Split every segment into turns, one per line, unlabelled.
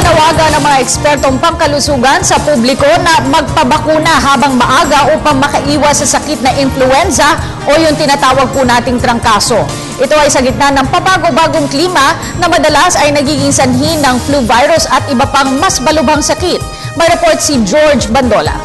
Panawagan ng mga ekspertong pangkalusugan sa publiko na magpabakuna habang maaga upang makaiwas sa sakit na influenza o yung tinatawag po nating trangkaso. Ito ay sa gitna ng pabago-bagong klima na madalas ay nagiging sanhi ng flu virus at iba pang mas balubhang sakit. May report si George Bandola.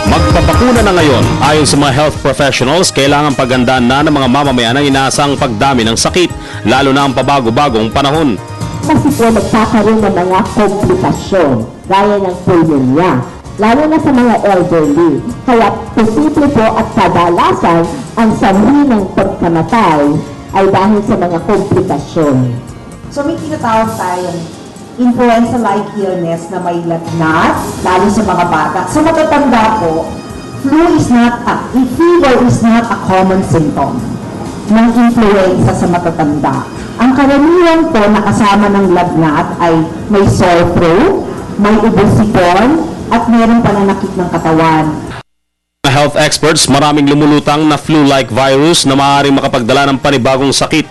Magpapakuna na ngayon. Ayon sa mga health professionals, kailangan pagandaan na ng mga mamamayan ang inaasang pagdami ng sakit, lalo na ang pabago-bagong panahon.
Kasi po nagkakaroon ng mga komplikasyon, gaya ng pneumonia, lalo na sa mga elderly. Kaya posible po at kadalasan ang sanhi ng pagkamatay ay dahil sa mga komplikasyon.
So may tinatawag tayong influenza-like illness na may lagnat, lalo sa mga bata. Sa matatanda po, fever is not a common symptom ng influenza sa matatanda. Ang karamihan po na kasama ng lagnat ay may sore throat, may ubosipon, at mayroong pananakit ng katawan.
Health experts, maraming lumulutang na flu-like virus na maaaring makapagdala ng panibagong sakit.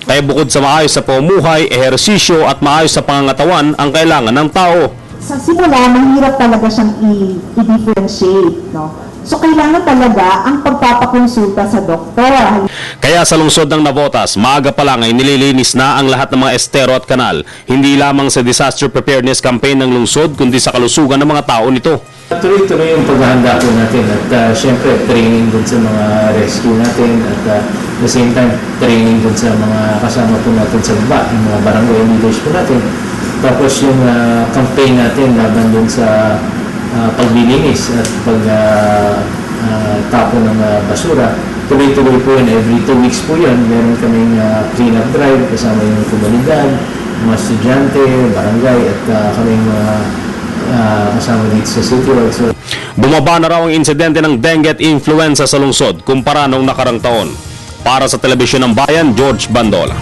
Kaya bukod sa maayos sa pamumuhay, ehersisyo at maayos sa pangangatawan ang kailangan ng tao.
Sa simula, mahirap talaga siyang i-differentiate, no? So, kailangan talaga ang pagpapakonsulta sa doktor.
Kaya sa lungsod ng Navotas, maaga pa lang ay nililinis na ang lahat ng mga estero at kanal. Hindi lamang sa disaster preparedness campaign ng lungsod, kundi sa kalusugan ng mga tao nito.
Tuloy-tuloy yung paghahanda po natin at syempre training dun sa mga rescue natin at the same time training dun sa mga kasama po natin sa baba, yung mga barangay leaders po natin. Tapos yung campaign natin laban dun sa paglilinis at pagtapon ng basura. Tuloy-tuloy po yun, every 2 weeks po yun. Meron kaming clean-up drive kasama yung komunidad, mga estudyante, barangay at kaming kasama dito sa City Hall. So,
bumaba na raw ang insidente ng dengue at influenza sa lungsod kumpara noong nakarang taon. Para sa Telebisyon ng Bayan, George Bandola.